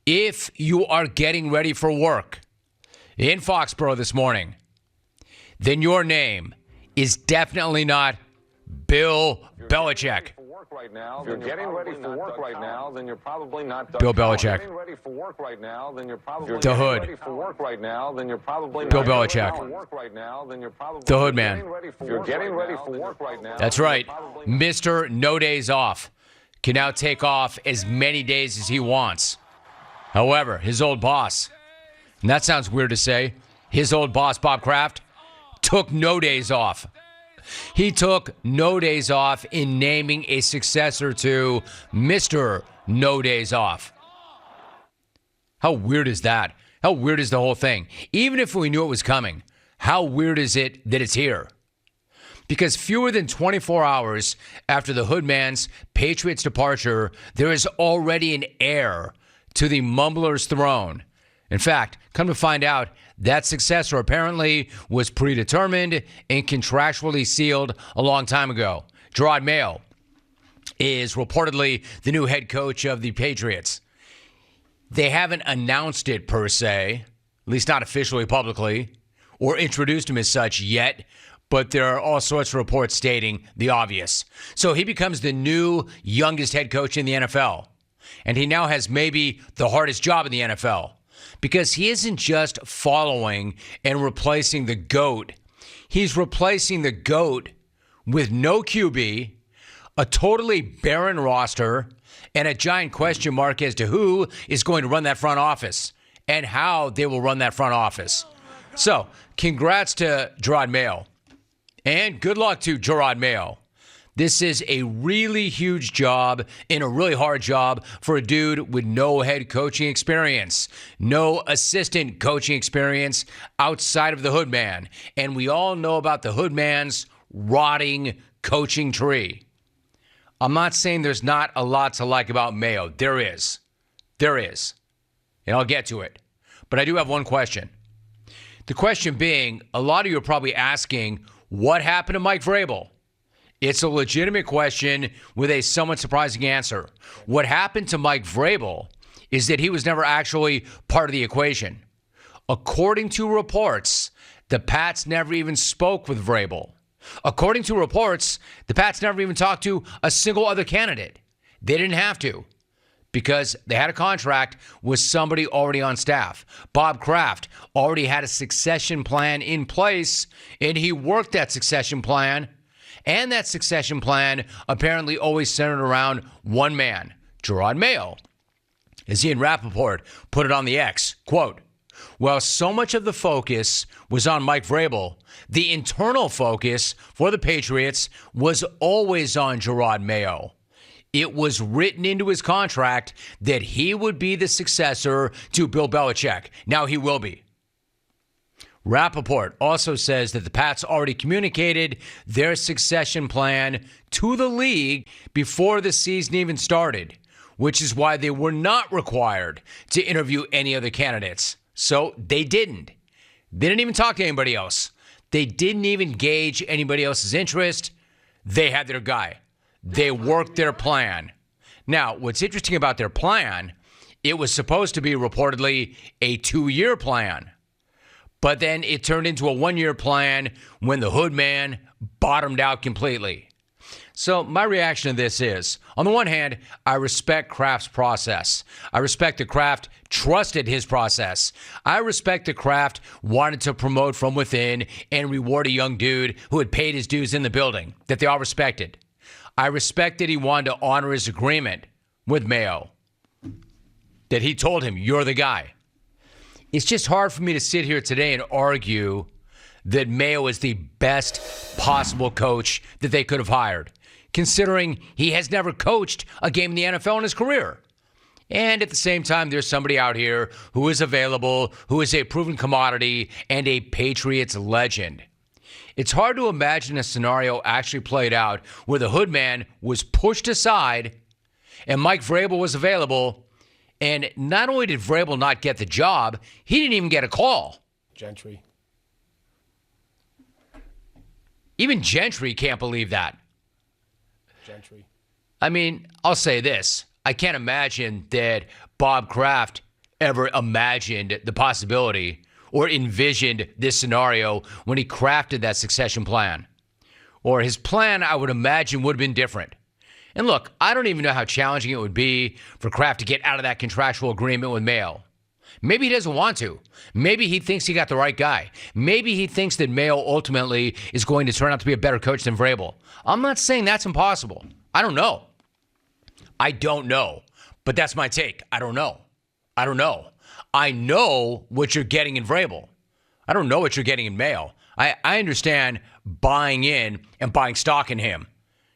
If you are getting ready for work in Foxborough this morning, then your name is definitely not Bill Belichick. If you're getting ready for work right now, then you're probably not Bill Belichick. Getting ready for work right now, then you're probably The Hood. ready for work right now, then you're probably Bill not Belichick. for work right now, then you're probably The Hood man. If you're getting ready for work right now, That's right. Mr. No Days Off can now take off as many days as he wants. However, his old boss, and that sounds weird to say, his old boss, Bob Kraft, took no days off. He took no days off in naming a successor to Mr. No Days Off. How weird is that? How weird is the whole thing? Even if we knew it was coming, how weird is it that it's here? Because fewer than 24 hours after the Hoodman's Patriots departure, there is already an heir to the Mumbler's throne. In fact, come to find out, that successor apparently was predetermined and contractually sealed a long time ago. Jerod Mayo is reportedly the new head coach of the Patriots. They haven't announced it per se, at least not officially publicly, or introduced him as such yet, but there are all sorts of reports stating the obvious. So he becomes the new youngest head coach in the NFL. And he now has maybe the hardest job in the NFL because he isn't just following and replacing the GOAT. He's replacing the GOAT with no QB, a totally barren roster, and a giant question mark as to who is going to run that front office and how they will run that front office. So, congrats to Jerod Mayo. And good luck to Jerod Mayo. This is a really huge job and a really hard job for a dude with no head coaching experience, no assistant coaching experience outside of the Hoodman. And we all know about the Hoodman's rotting coaching tree. I'm not saying there's not a lot to like about Mayo. There is. There is. And I'll get to it. But I do have one question. The question being, a lot of you are probably asking, what happened to Mike Vrabel? It's a legitimate question with a somewhat surprising answer. What happened to Mike Vrabel is that he was never actually part of the equation. According to reports, the Pats never even spoke with Vrabel. According to reports, the Pats never even talked to a single other candidate. They didn't have to because they had a contract with somebody already on staff. Bob Kraft already had a succession plan in place, and he worked that succession plan. And that succession plan apparently always centered around one man, Jerod Mayo. As Ian Rappaport put it on the X, quote, while so much of the focus was on Mike Vrabel, the internal focus for the Patriots was always on Jerod Mayo. It was written into his contract that he would be the successor to Bill Belichick. Now he will be. Rappaport also says that the Pats already communicated their succession plan to the league before the season even started, which is why they were not required to interview any other candidates. So they didn't. They didn't even talk to anybody else. They didn't even gauge anybody else's interest. They had their guy. They worked their plan. Now, what's interesting about their plan, it was supposed to be reportedly a 2-year plan. But then it turned into a 1-year plan when the Hoodman bottomed out completely. So my reaction to this is, on the one hand, I respect Kraft's process. I respect that Kraft trusted his process. I respect that Kraft wanted to promote from within and reward a young dude who had paid his dues in the building, that they all respected. I respect that he wanted to honor his agreement with Mayo, that he told him, you're the guy. It's just hard for me to sit here today and argue that Mayo is the best possible coach that they could have hired, considering he has never coached a game in the NFL in his career. And at the same time, there's somebody out here who is available, who is a proven commodity and a Patriots legend. It's hard to imagine a scenario actually played out where the Hoodman was pushed aside and Mike Vrabel was available. And not only did Vrabel not get the job, he didn't even get a call. Gentry. Even Gentry can't believe that. Gentry. I mean, I'll say this. I can't imagine that Bob Kraft ever imagined the possibility or envisioned this scenario when he crafted that succession plan. Or his plan, I would imagine, would have been different. And look, I don't even know how challenging it would be for Kraft to get out of that contractual agreement with Mayo. Maybe he doesn't want to. Maybe he thinks he got the right guy. Maybe he thinks that Mayo ultimately is going to turn out to be a better coach than Vrabel. I'm not saying that's impossible. I don't know. But that's my take. I don't know. I know what you're getting in Vrabel. I don't know what you're getting in Mayo. I understand buying in and buying stock in him.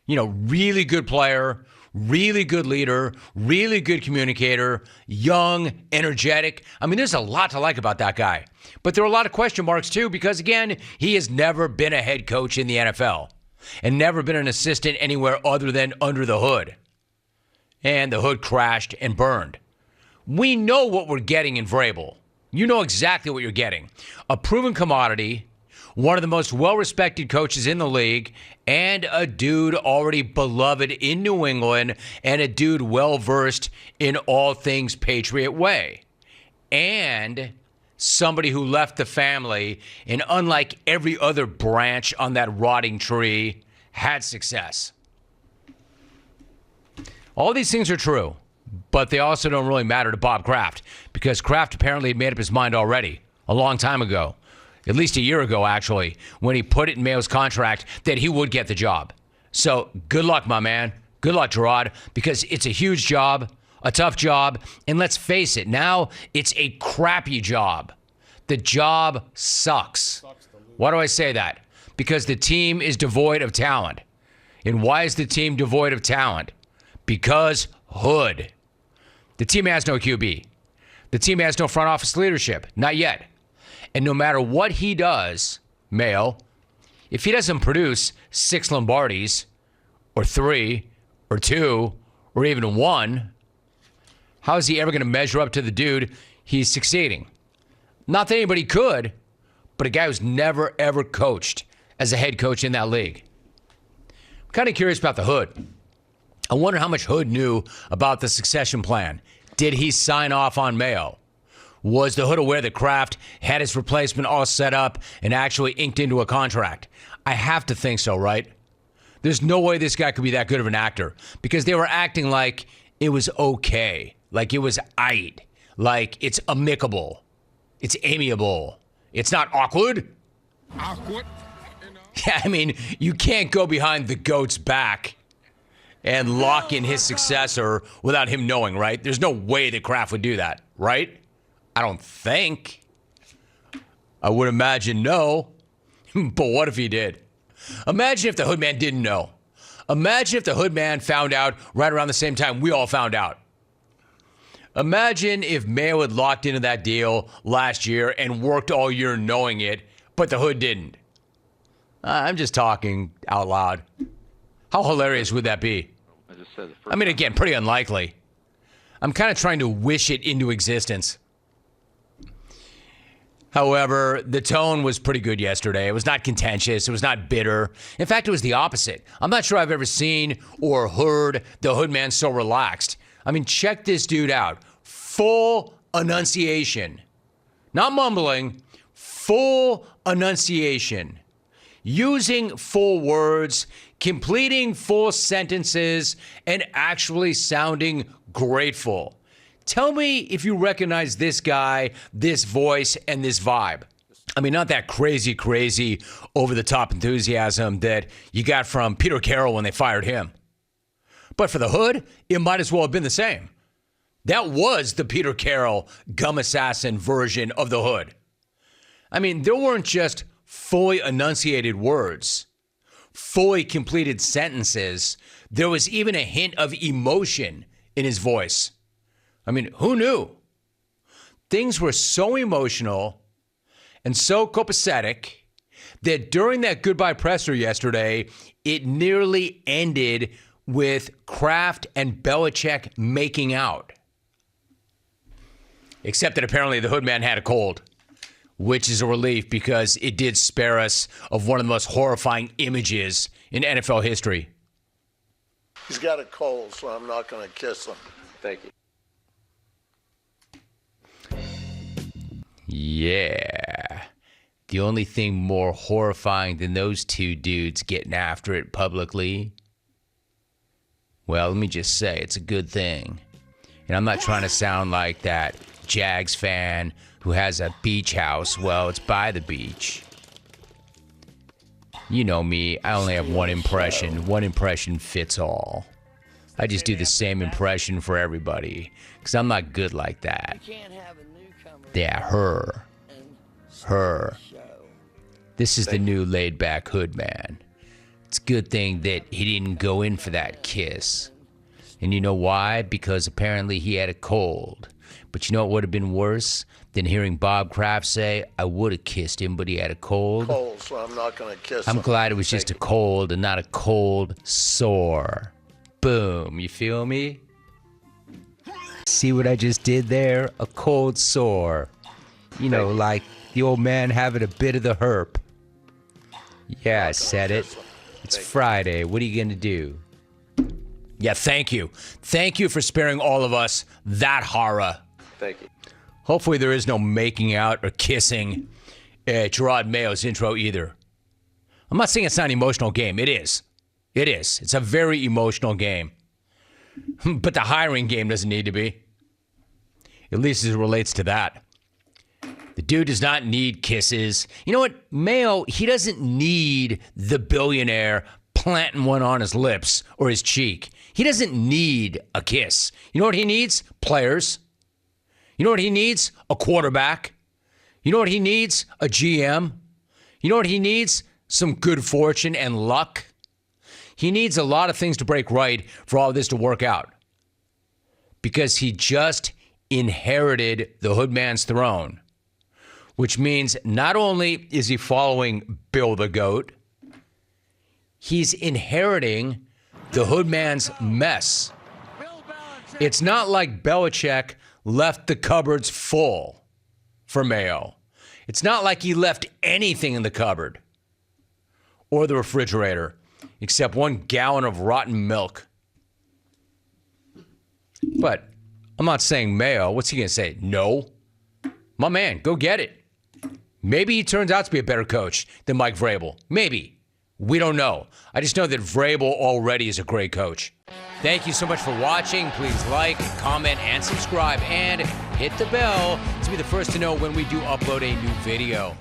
Really good player, really good leader, really good communicator, young, energetic. I mean, there's a lot to like about that guy. But there are a lot of question marks, too, because, again, he has never been a head coach in the NFL and never been an assistant anywhere other than under the hood. And the hood crashed and burned. We know what we're getting in Vrabel. You know exactly what you're getting. A proven commodity, one of the most well-respected coaches in the league, and a dude already beloved in New England, and a dude well-versed in all things Patriot way. And somebody who left the family, and unlike every other branch on that rotting tree, had success. All these things are true, but they also don't really matter to Bob Kraft, because Kraft apparently had made up his mind already, a long time ago. At least a year ago, actually, when he put it in Mayo's contract that he would get the job. So good luck, my man. Good luck, Jerod, because it's a huge job, a tough job, and let's face it, now it's a crappy job. The job sucks. Why do I say that? Because the team is devoid of talent. And why is the team devoid of talent? Because hood. The team has no QB. The team has no front office leadership. Not yet. And no matter what he does, Mayo, if he doesn't produce 6 Lombardis, or 3, or 2, or even 1, how is he ever going to measure up to the dude he's succeeding? Not that anybody could, but a guy who's never, ever coached as a head coach in that league. I'm kind of curious about the hood. I wonder how much Hood knew about the succession plan. Did he sign off on Mayo? Was the Hood aware that Kraft had his replacement all set up and actually inked into a contract? I have to think so, right? There's no way this guy could be that good of an actor, because they were acting like it was okay, like it was aight, like it's amicable, it's amiable, it's not awkward. Awkward? Yeah, I mean, you can't go behind the GOAT's back and lock in his successor without him knowing, right? There's no way that Kraft would do that, right? I don't think. I would imagine no. But what if he did? Imagine if the Hoodman didn't know. Imagine if the Hoodman found out right around the same time we all found out. Imagine if Mayo had locked into that deal last year and worked all year knowing it, but the Hood didn't. I'm just talking out loud. How hilarious would that be? I mean, again, pretty unlikely. I'm kind of trying to wish it into existence. However, the tone was pretty good yesterday. It was not contentious. It was not bitter. In fact, it was the opposite. I'm not sure I've ever seen or heard the Hoodman so relaxed. I mean, check this dude out. Full enunciation. Not mumbling. Full enunciation. Using full words, completing full sentences, and actually sounding grateful. Tell me if you recognize this guy, this voice, and this vibe. I mean, not that crazy, over-the-top enthusiasm that you got from Peter Carroll when they fired him. But for the Hood, it might as well have been the same. That was the Peter Carroll gum assassin version of the Hood. I mean, there weren't just fully enunciated words, fully completed sentences. There was even a hint of emotion in his voice. I mean, who knew? Things were so emotional and so copacetic that during that goodbye presser yesterday, it nearly ended with Kraft and Belichick making out. Except that apparently the Hoodman had a cold, which is a relief because it did spare us of one of the most horrifying images in NFL history. He's got a cold, so I'm not going to kiss him. Thank you. Yeah. The only thing more horrifying than those two dudes getting after it publicly, well, let me just say, it's a good thing. And I'm not trying to sound like that Jags fan who has a beach house. Well, it's by the beach. You know me, I only have one impression. One impression fits all. I just do the same impression for everybody, because I'm not good like that. Yeah, her. This is the new laid-back hood man. It's a good thing that he didn't go in for that kiss. And you know why? Because apparently he had a cold. But you know what would have been worse than hearing Bob Kraft say, I would have kissed him, but he had a cold? Cold, so I'm not going to kiss him. I'm glad it was just a cold and not a cold sore. Boom, you feel me? See what I just did there? A cold sore. You know, like the old man having a bit of the herp. Yeah, I said it. It's Friday. What are you going to do? Yeah, thank you. Thank you for sparing all of us that horror. Thank you. Hopefully there is no making out or kissing at Jerod Mayo's intro either. I'm not saying it's not an emotional game. It is. It is. It's a very emotional game. But the hiring game doesn't need to be. At least as it relates to that. The dude does not need kisses. You know what? Mayo, he doesn't need the billionaire planting one on his lips or his cheek. He doesn't need a kiss. You know what he needs? Players. You know what he needs? A quarterback. You know what he needs? A GM. You know what he needs? Some good fortune and luck. He needs a lot of things to break right for all of this to work out. Because he just inherited the hoodman's throne. Which means not only is he following Bill the Goat, he's inheriting the hoodman's mess. It's not like Belichick left the cupboards full for Mayo. It's not like he left anything in the cupboard or the refrigerator except 1 gallon of rotten milk. But I'm not saying Mayo. What's he going to say? No. My man, go get it. Maybe he turns out to be a better coach than Mike Vrabel. Maybe. We don't know. I just know that Vrabel already is a great coach. Thank you so much for watching. Please like, comment, and subscribe, and hit the bell to be the first to know when we do upload a new video.